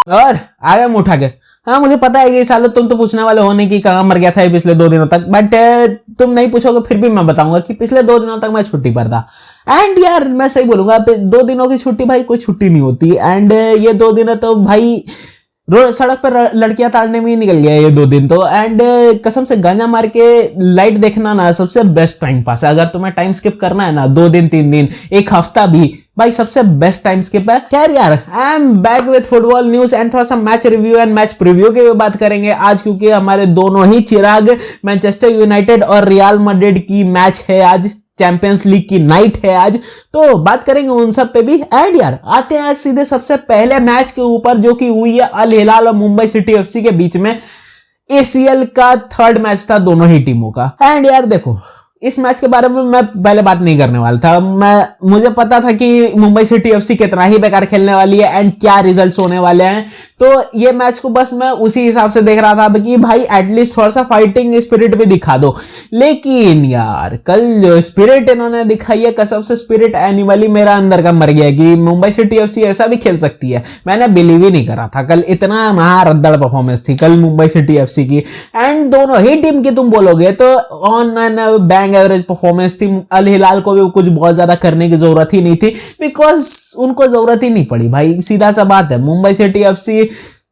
और आ गए मुंह उठा के। हाँ मुझे पता है कि सालों तुम तो पूछने वाले हो नहीं कि कहाँ मर गया था ये पिछले 2 दिनों तक, बट तुम नहीं पूछोगे फिर भी मैं बताऊंगा कि पिछले 2 दिनों तक मैं छुट्टी पर था। एंड यार मैं सही बोलूंगा, 2 दिनों की छुट्टी भाई कोई छुट्टी नहीं होती। एंड ये 2 दिन तो भाई रोड सड़क पर लड़कियां ताड़ने में ही निकल गया ये 2 दिन तो। एंड कसम से गांजा मार के लाइट देखना ना सबसे बेस्ट टाइम पास है। अगर तुम्हें टाइम स्किप करना है ना 2 दिन 3 दिन एक हफ्ता भी, भाई सबसे बेस्ट टाइम स्किप है। खैर यार I am back with football news and थोड़ा सा match review and match preview की बात करेंगे आज, क्योंकि हमारे दोनों ही चिराग मैनचेस्टर यूनाइटेड और रियल मैड्रिड की मैच है आज, चैंपियंस लीग की नाइट है आज, तो बात करेंगे उन सब पे भी। एंड यार आते हैं आज सीधे सबसे पहले मैच के ऊपर, जो कि हुई है अल हिलाल और मुंबई सिटी एफसी के बीच में। एसीएल का थर्ड मैच था दोनों ही टीमों का। एंड यार देखो इस मैच के बारे में मैं पहले बात नहीं करने वाला था। मुझे पता था कि मुंबई सिटी एफसी कितना ही बेकार खेलने वाली है एंड क्या रिजल्ट्स होने वाले हैं, तो ये मैच को बस मैं उसी हिसाब से देख रहा था कि भाई एटलीस्ट थोड़ा सा फाइटिंग स्पिरिट भी दिखा दो। लेकिन यार कल जो स्पिरिट इन्होंने दिखाई है, कसम से स्पिरिट एनिमली मेरा अंदर का मर गया कि मुंबई सिटी एफसी ऐसा भी खेल सकती है। मैंने बिलीव ही नहीं करा था कल, इतना महारद्दड़ परफॉर्मेंस थी कल मुंबई सिटी एफसी की। एंड दोनों ही टीम की तुम बोलोगे तो on and bang average performance थी। अल हिलाल को भी कुछ बहुत ज्यादा करने की जरूरत ही नहीं थी, बिकॉज उनको जरूरत ही नहीं पड़ी भाई। सीधा सा बात है, मुंबई सिटी एफसी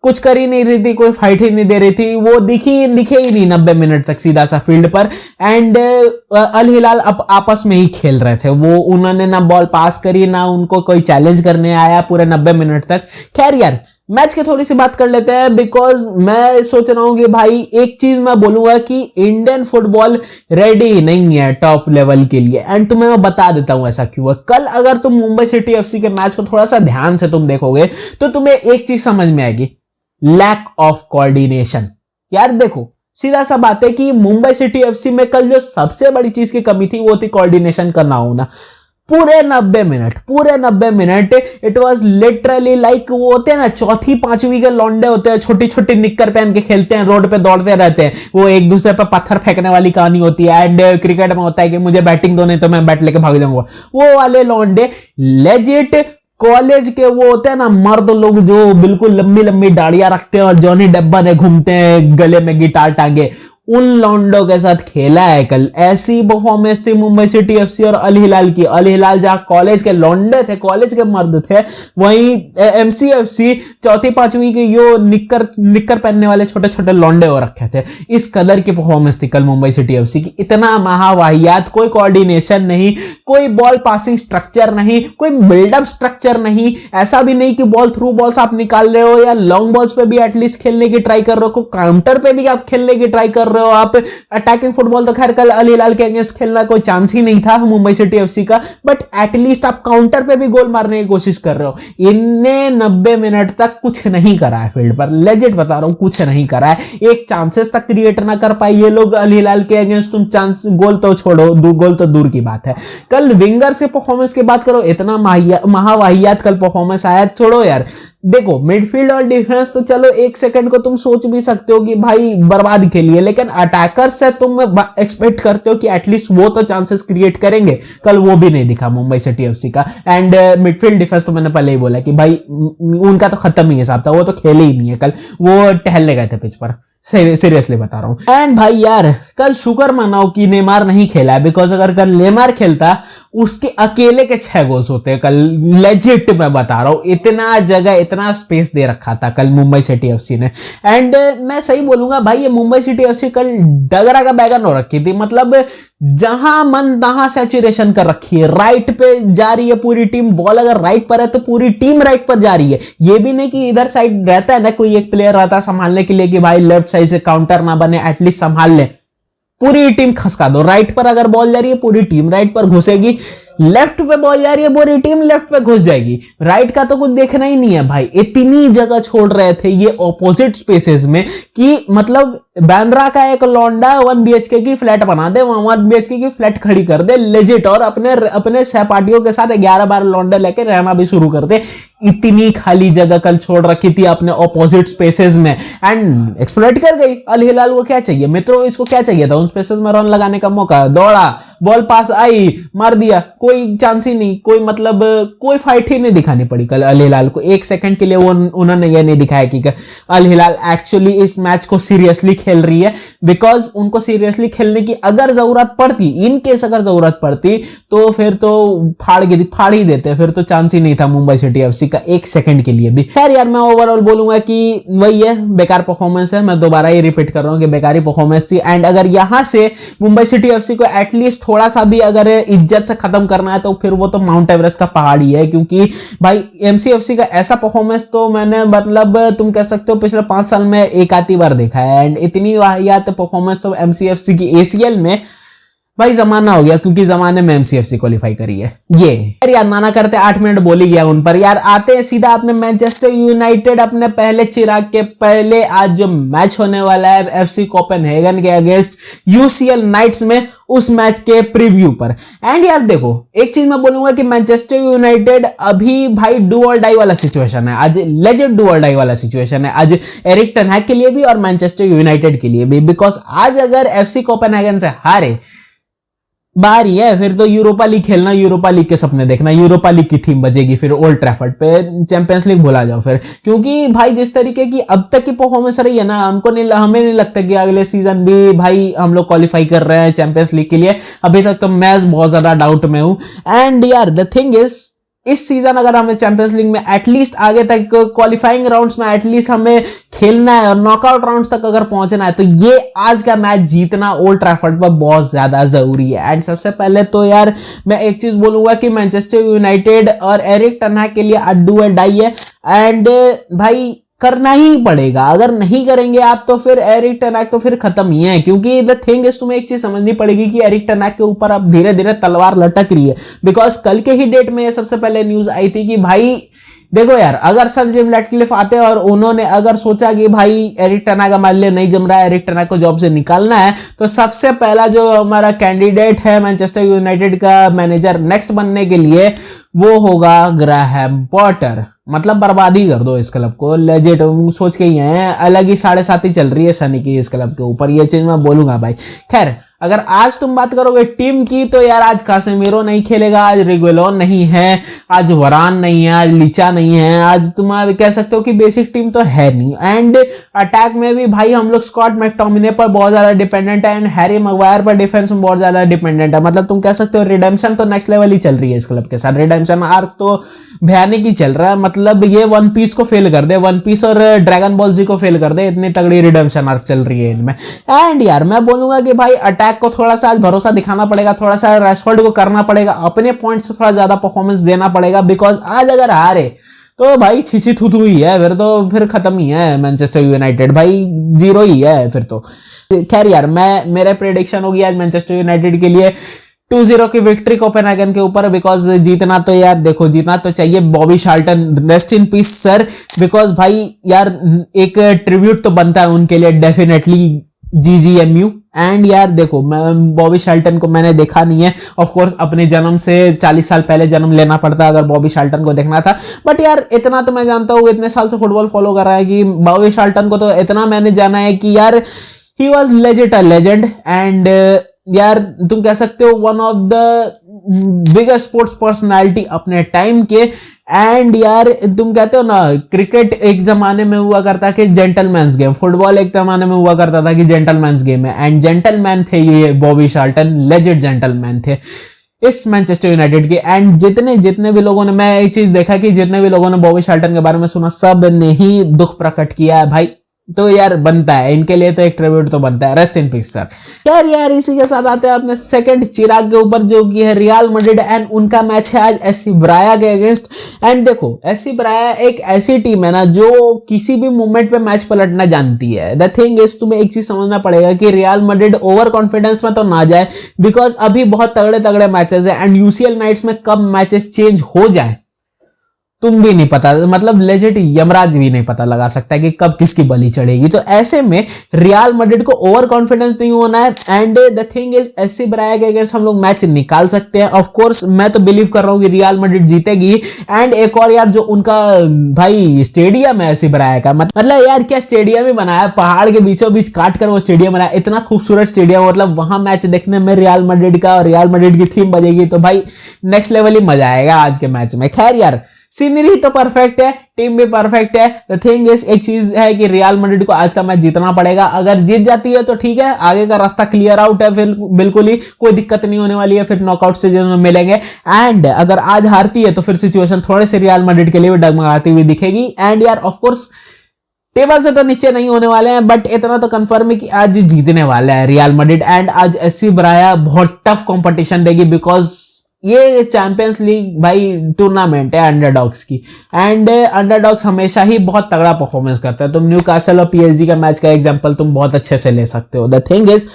कुछ कर ही नहीं रही थी, कोई फाइट ही नहीं दे रही थी, वो दिखे ही नहीं 90 मिनट तक सीधा सा फील्ड पर। एंड अल हिलाल आपस में ही खेल रहे थे, वो उन्होंने ना बॉल पास करी ना उनको कोई चैलेंज करने आया पूरे 90 मिनट तक। खैर यार मैच की थोड़ी सी बात कर लेते हैं, बिकॉज मैं सोच रहा हूं कि भाई एक चीज मैं बोलूंगा कि इंडियन फुटबॉल रेडी नहीं है टॉप लेवल के लिए। एंड तुम्हें मैं बता देता हूं ऐसा क्यों है। कल अगर तुम मुंबई सिटी एफसी के मैच को थोड़ा सा ध्यान से तुम देखोगे तो तुम्हें एक चीज समझ में आएगी, लैक ऑफ कोऑर्डिनेशन। यार देखो सीधा सा बात है कि मुंबई सिटी एफसी में कल जो सबसे बड़ी चीज की कमी थी वो थी कोऑर्डिनेशन का ना होना। पूरे 90 minute it was literally like वो होते हैं ना चौथी पांचवी के लौंडे होते हैं, छोटी छोटी निक्कर पहन के खेलते हैं, रोड पे दौड़ते रहते हैं, वो एक दूसरे पे पत्थर फेंकने वाली कहानी होती है। एंड क्रिकेट में होता है कि मुझे बैटिंग दो नहीं तो मैं बैट लेके भाग जाऊंगा, वो वाले लौंडे लेजिट कॉलेज के वो होते हैं ना मर्द लोग जो बिल्कुल लंबी लंबी दाढ़ियां रखते हैं और जॉनी डब्बा ने घूमते हैं गले में गिटार टांगे, उन लॉन्डो के साथ खेला है कल। ऐसी परफॉर्मेंस थी मुंबई सिटी एफसी और अल हिलाल की। अल हिलाल जहां कॉलेज के लॉन्डे थे, कॉलेज के मर्द थे, वहीं एमसीएफसी चौथी पांचवी के यो निक्कर पहनने वाले छोटे छोटे लॉन्डे हो रखे थे। इस कदर की परफॉर्मेंस थी कल मुंबई सिटी एफसी की। इतना महावाहियात, कोई कोऑर्डिनेशन नहीं, कोई बॉल पासिंग स्ट्रक्चर नहीं, कोई बिल्डअप स्ट्रक्चर नहीं। ऐसा भी नहीं कि बॉल थ्रू बॉल्स आप निकाल रहे हो या लॉन्ग बॉल्स पे भी एटलीस्ट खेलने की ट्राई कर रहे हो, काउंटर पे भी आप खेलने की ट्राई कर रहे हो आप। अटैकिंग फुटबॉल तो खैर कल अल हिलाल के अगेंस्ट खेलना कोई चांस ही नहीं था मुंबई सिटी एफसी का, बट एटलीस्ट आप काउंटर पे भी गोल मारने की कोशिश कर रहे हो। इनने 90 मिनट तक कुछ नहीं करा है फील्ड पर, लेजिट बता रहा हूं कुछ नहीं करा है। एक चांसेस तक क्रिएट ना कर पाई ये लोग अल हिलाल के अगेंस्ट। तुम चांस गोल तो छोड़ो, गोल तो दूर की बात है। कल विंगर्स के परफॉर्मेंस की बात करो, इतना महावाहियात कल परफॉर्मेंस आया। छोड़ो यार, देखो मिडफील्ड और डिफेंस तो चलो एक सेकंड को तुम सोच भी सकते हो कि भाई बर्बाद खेलिए, लेकिन अटैकर से तुम एक्सपेक्ट करते हो कि एटलीस्ट वो तो चांसेस क्रिएट करेंगे। कल वो भी नहीं दिखा मुंबई सिटी एफसी का। एंड मिडफील्ड डिफेंस तो मैंने पहले ही बोला कि भाई उनका तो खत्म ही हिसाब था, वो तो खेले ही नहीं है कल, वो टहलने गए थे पिच पर, सीरियसली बता रहा हूं। एंड भाई यार कल शुक्र मनाओ कि नेमार नहीं खेला है, बिकॉज अगर कल नेमार खेलता उसके अकेले के 6 गोल्स होते कल। लेजिट मैं बता रहा हूं, इतना जगह इतना स्पेस दे रखा था कल मुंबई सिटी एफसी ने। एंड मैं सही बोलूंगा भाई, ये मुंबई सिटी एफसी कल डगरा का बैगन हो रखी थी। मतलब जहां मन तहां सैचुरेशन कर रखी है, राइट पे जा रही है पूरी टीम। बॉल अगर राइट पर है तो पूरी टीम राइट पर जा रही है। ये भी नहीं कि इधर साइड रहता है ना कोई एक प्लेयर रहता है संभालने के लिए कि भाई लेफ्ट साइड से काउंटर ना बने, एटलीस्ट संभाल ले। पूरी टीम खसका दो। राइट पर अगर बॉल जा रही है पूरी टीम राइट पर घुसेगी, लेफ्ट पे बॉल जा रही है पूरी टीम लेफ्ट पे घुस जाएगी। राइट का तो कुछ देखना ही नहीं है भाई। इतनी जगह छोड़ रहे थे ये ऑपोजिट स्पेसेस में कि मतलब बांद्रा का एक लौंडा 1 BHK की फ्लैट बना दे, वहां 1 BHK की फ्लैट खड़ी कर दे लेजिट, और अपने सहपाठियों के साथ 11-12 लौंडे लेके रहना भी शुरू कर दे। इतनी खाली जगह कल छोड़ रखी थी अपने ऑपोजिट स्पेसेस में, एंड एक्सप्लॉइट कर गई अल हिलाल को। क्या चाहिए मित्रों, इसको क्या चाहिए था? उन स्पेसेस में रन लगाने का मौका, दौड़ा, बॉल पास आई, मार दिया, कोई चांस ही नहीं, कोई मतलब कोई फाइट ही नहीं दिखानी पड़ी कल अल हिलाल को। एक सेकंड के लिए वो उन्होंने ये नहीं दिखाया कि अल हिलाल एक्चुअली इस मैच को सीरियसली खेल रही है, बिकॉज उनको सीरियसली खेलने की अगर जरूरत पड़ती, इन केस अगर जरूरत पड़ती तो फिर तो फाड़ ही देते, फिर तो चांस ही नहीं था मुंबई सिटी एफसी का एक सेकंड के लिए भी। खैर यार मैं ओवरऑल बोलूंगा कि वही है, बेकार परफॉर्मेंस है, मैं दोबारा ही रिपीट कर रहा हूं कि बेकार ही परफॉर्मेंस थी। एंड अगर यहां से मुंबई सिटी एफसी को एटलीस्ट थोड़ा सा भी अगर इज्जत से खत्म करना है तो फिर वो तो माउंट एवरेस्ट का पहाड़ ही है, क्योंकि भाई एमसीएफसी का ऐसा परफॉर्मेंस तो मैंने मतलब तुम कह सकते हो पिछले 5 साल में एक आधी बार देखा है। एंड इतनी वाहियात परफॉर्मेंस तो एमसीएफसी की एसीएल में भाई जमाना हो गया, क्योंकि जमाने में एमसीएफसी क्वालिफाई करी है। ये यार माना करते 8 मिनट बोल ही गया उन पर। यार आते हैं सीधा अपने मैनचेस्टर यूनाइटेड अपने पहले चिराग के पहले आज जो मैच होने वाला है एफसी कोपेनहेगन के अगेंस्ट यूसीएल नाइट्स में, उस मैच के प्रीव्यू पर। एंड यार देखो एक चीज मैं बोलूंगा कि मैनचेस्टर यूनाइटेड अभी भाई डू और डाई वाला सिचुएशन है, आज लेजेंड डू और डाई वाला सिचुएशन है आज एरिक टेन हैग के लिए भी और मैनचेस्टर यूनाइटेड के लिए भी। बिकॉज आज अगर एफसी कोपेनहेगन से हारे बाहर ही है, फिर तो यूरोपा लीग खेलना, यूरोपा लीग के सपने देखना, यूरोपा लीग की थीम बजेगी फिर ओल्ड ट्रैफर्ड पे, चैंपियंस लीग भुला जाओ फिर। क्योंकि भाई जिस तरीके की अब तक की परफॉर्मेंस रही है ना, हमें नहीं लगता कि अगले सीजन भी भाई हम लोग क्वालिफाई कर रहे हैं चैंपियंस लीग के लिए। अभी तक तो मैं बहुत ज्यादा डाउट में हूं। एंड यार द थिंग इज इस सीजन अगर हमें चैंपियंस लीग में एटलीस्ट आगे तक क्वालिफाइंग राउंड्स में एटलीस्ट हमें खेलना है और नॉकआउट राउंड्स तक अगर पहुंचना है तो ये आज का मैच जीतना ओल्ड ट्रैफर्ड पर बहुत ज्यादा जरूरी है। एंड सबसे पहले तो यार मैं एक चीज बोलूंगा कि मैनचेस्टर यूनाइटेड और एरिक टेन हैग के लिए अड्डू और डाई है। एंड भाई करना ही पड़ेगा, अगर नहीं करेंगे आप तो फिर एरिक टेन हैग तो फिर खत्म ही है। क्योंकि द थिंग इज तुम्हें एक चीज समझनी पड़ेगी कि एरिक टेन हैग के ऊपर अब धीरे धीरे तलवार लटक रही है। बिकॉज कल के ही डेट में सबसे पहले न्यूज आई थी कि भाई देखो यार अगर सर जिम रैटक्लिफ आते और उन्होंने अगर सोचा कि भाई एरिक टेन हैग हमारे लिए नहीं जम रहा है, एरिक टेन हैग को जॉब से निकालना है, तो सबसे पहला जो हमारा कैंडिडेट है मैनचेस्टर यूनाइटेड का मैनेजर नेक्स्ट बनने के लिए वो होगा ग्राहम पॉटर। मतलब बर्बादी कर दो इस क्लब को, लेजेंड सोच के ही हैं, अलग ही 7.5 चल रही है शनि की इस क्लब के ऊपर, ये चीज मैं बोलूंगा भाई। खैर अगर आज तुम बात करोगे टीम की तो यार आज कासेमीरो नहीं खेलेगा, आज रिगुएलोन नहीं है, आज वरान नहीं है, आज लिचा नहीं है, आज तुम कह सकते हो कि बेसिक टीम तो है नहीं। एंड अटैक में भी भाई हम लोग स्कॉट मैकटोमिने पर बहुत ज्यादा डिपेंडेंट है एंड हैरी मैग्वायर पर डिफेंस में बहुत ज्यादा डिपेंडेंट है। मतलब तुम कह सकते हो रिडेम्पशन तो नेक्स्ट लेवल ही चल रही है इस क्लब के साथ, रिडेम्पशन आर्क तो भयानक ही चल रहा है। मतलब ये वन पीस को फेल कर दे, वन पीस और ड्रैगन बॉल जी को फेल कर दे, इतनी तगड़ी रिडेम्पशन आर्क चल रही है इनमें। एंड यार मैं बोलूंगा कि भाई अटैक को थोड़ा सा आज भरोसा दिखाना पड़ेगा, थोड़ा सा रैशफोर्ड को करना पड़ेगा, अपने पॉइंट से थोड़ा ज्यादा परफॉर्मेंस देना पड़ेगा। बिकॉज आज अगर हारे तो भाई छिछी थुथु ही है, फिर तो फिर खत्म ही है मैनचेस्टर यूनाइटेड, भाई जीरो ही है फिर तो। खैर यार मेरे प्रेडिक्शन होगी आज मैनचेस्टर यूनाइटेड के लिए 2-0 की विक्ट्री कोपेनहेगन के ऊपर। बिकॉज जीतना तो यार देखो जीतना तो चाहिए। Bobby Charlton rest in peace sir, because भाई यार एक ट्रिब्यूट तो बनता है उनके लिए डेफिनेटली, GGMU। एंड यार देखो मैं बॉबी शार्ल्टन को मैंने देखा नहीं है, ऑफ कोर्स अपने जन्म से 40 साल पहले जन्म लेना पड़ता अगर बॉबी शार्ल्टन को देखना था। बट यार इतना तो मैं जानता हूँ, इतने साल से फुटबॉल फॉलो कर रहा है कि बॉबी शार्ल्टन को तो इतना मैंने जाना है कि यार he was legend a legend. And यार तुम कह सकते हो one of the biggest sports personality अपने टाइम के। एंड यार तुम कहते हो ना क्रिकेट एक जमाने में हुआ करता कि जेंटलमैन्स गेम, फुटबॉल एक जमाने में हुआ करता था कि जेंटलमैन्स गेम है। एंड जेंटलमैन थे ये बॉबी शार्ल्टन, लेजेंड जेंटलमैन थे इस मैनचेस्टर यूनाइटेड के। एंड जितने भी लोगों ने, मैं एक चीज देखा कि जितने भी लोगों ने बॉबी शार्ल्टन के बारे में सुना सब ने ही दुख प्रकट किया है भाई। तो यार बनता है इनके लिए तो एक ट्रिब्यूट तो बनता है, रेस्ट इन पीस सर। यार इसी के साथ आते हैं अपने सेकंड चिराग के ऊपर जो कि है रियल मैड्रिड। एंड उनका मैच है आज एससी ब्राया के अगेंस्ट। एंड देखो एससी ब्राया एक ऐसी टीम है ना जो किसी भी मोमेंट पे मैच पलटना जानती है। द थिंग इज तुम्हें एक चीज समझना पड़ेगा कि रियल मैड्रिड ओवर कॉन्फिडेंस में तो ना जाए, बिकॉज अभी बहुत तगड़े मैचेस है। एंड यूसीएल नाइट्स में कब मैचेस चेंज हो जाए तुम भी नहीं पता, मतलब लेजिट यमराज भी नहीं पता लगा सकता कि कब किसकी बलि चढ़ेगी। तो ऐसे में रियल मैड्रिड को ओवर कॉन्फिडेंस नहीं होना है। And the thing is SC Braga के अगेंस्ट हम लोग मैच निकाल सकते हैं। ऑफ कोर्स मैं तो बिलीव कर रहा हूं कि रियल मैड्रिड जीतेगी। एंड एक और यार, जो उनका भाई स्टेडियम है एससी ब्राया का, मतलब यार क्या स्टेडियम ही बनाया, पहाड़ के बीचों बीच काट कर वो स्टेडियम बनाया, इतना खूबसूरत स्टेडियम। मतलब वहां मैच देखने में रियल मैड्रिड का और रियल मैड्रिड की थीम बजेगी तो भाई नेक्स्ट लेवल ही मजा आएगा आज के मैच में। खैर यार, सीनरी तो परफेक्ट है, टीम भी परफेक्ट है। द थिंग इज, एक चीज है कि रियल मैड्रिड को आज का मैच जीतना पड़ेगा। अगर जीत जाती है तो ठीक है, आगे का रास्ता क्लियर आउट है, फिर बिल्कुल ही कोई दिक्कत नहीं होने वाली है, फिर नॉकआउट स्टेजेस में मिलेंगे। एंड अगर आज हारती है तो फिर सिचुएशन थोड़े से रियल मैड्रिड के लिए भी डगमगाती हुई दिखेगी। एंड यार ऑफ कोर्स टेबल से तो नीचे नहीं होने वाले हैं, बट इतना तो कंफर्म है कि आज जीतने वाला है रियल मैड्रिड। एंड आज एससी ब्राया बहुत टफ कंपटीशन देगी, बिकॉज ये चैंपियंस लीग भाई टूर्नामेंट है अंडरडॉग्स की। एंड अंडरडॉग्स हमेशा ही बहुत तगड़ा परफॉर्मेंस करता है। तुम न्यूकासल और पीएसजी का मैच का एग्जांपल तुम बहुत अच्छे से ले सकते हो। The thing is,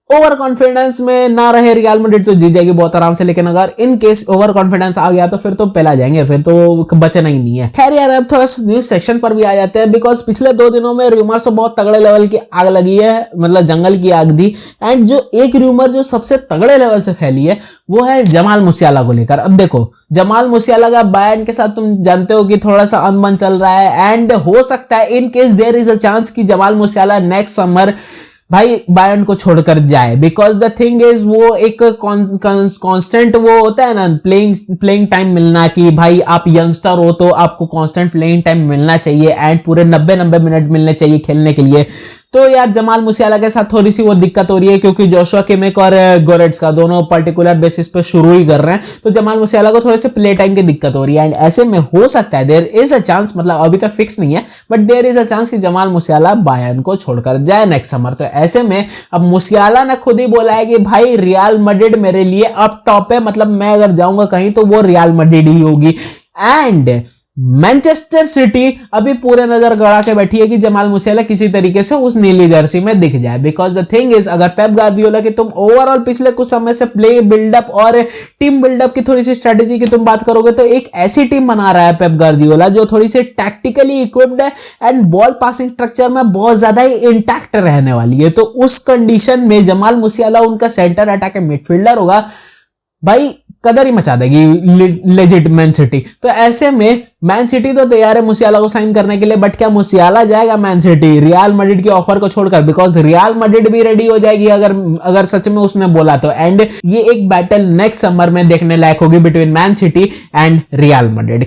over confidence में ना रहे रियल मैड्रिड तो जीत जाएगी बहुत आराम से, लेकिन अगर इन केस ओवर कॉन्फिडेंस आ गया तो फिर तो पहला जाएंगे, फिर तो बचना ही नहीं है। खैर यार, अब थोड़ा सा न्यूज सेक्शन पर भी आ जाते हैं, बिकॉज पिछले 2 दिनों में रूमर्स तो बहुत तगड़े लेवल की आग लगी है, मतलब जंगल की आग दी। एंड जो एक रूमर जो सबसे तगड़े लेवल से फैली है वो है जमाल मुसियाला को लेकर। अब देखो, जमाल मुसियाला का बायर्न के साथ तुम जानते हो कि थोड़ा सा अनबन चल रहा है। एंड हो सकता है in case there is a chance कि जमाल मुसियाला नेक्स्ट समर भाई बायर्न को छोड़कर जाए, बिकॉज द थिंग इज, वो एक कांस्टेंट वो होता है ना, प्लेइंग टाइम मिलना, कि भाई आप यंगस्टर हो तो आपको कांस्टेंट प्लेइंग टाइम मिलना चाहिए एंड पूरे 90 मिनट मिलने चाहिए खेलने के लिए। तो यार जमाल मुसियाला के साथ थोड़ी सी वो दिक्कत हो रही है, क्योंकि जोशुआ किमिक और गोरेट्स्का दोनों पर्टिकुलर बेसिस पे शुरू ही कर रहे हैं, तो जमाल मुसियाला को थोड़े से प्ले टाइम की दिक्कत हो रही है। एंड ऐसे में हो सकता है, देयर इज अ चांस, मतलब अभी तक फिक्स नहीं है, but there is a chance कि जमाल मुसियाला बायर्न को छोड़कर जाए नेक्स्ट समर। तो ऐसे में अब मुसियाला ने खुद ही बोला है कि भाई रियल मैड्रिड मेरे लिए अब टॉप है, मतलब मैं अगर जाऊंगा कहीं तो वो रियल मैड्रिड ही होगी। एंड मैनचेस्टर सिटी अभी पूरे नजर गड़ा के बैठी है कि जमाल मुसियाला किसी तरीके से उस नीली जर्सी में दिख जाए, बिकॉज द थिंग इज, अगर पेप गार्दियोला की तुम ओवरऑल पिछले कुछ समय से प्ले बिल्डअप और टीम बिल्डअप की थोड़ी सी स्ट्रेटेजी की तुम बात करोगे तो एक ऐसी टीम बना रहा है पेप गार्दियोला जो थोड़ी सी टैक्टिकली इक्विप्ड है एंड बॉल पासिंग स्ट्रक्चर में बहुत ज्यादा ही इंटैक्ट रहने वाली है। तो उस कंडीशन में जमाल मुसियाला उनका सेंटर अटैक मिडफील्डर होगा, भाई कदर ही मचा देगी लेजिट मैन सिटी। तो ऐसे में मैन सिटी तो तैयार है मुसियाला को साइन करने के लिए, बट क्या मुसियाला जाएगा मैन सिटी रियल मैड्रिड की ऑफर को छोड़कर? बिकॉज रियल मैड्रिड भी रेडी हो जाएगी अगर सच में उसने बोला तो। एंड ये एक बैटल नेक्स्ट समर में देखने लायक होगी between man city and real Madrid.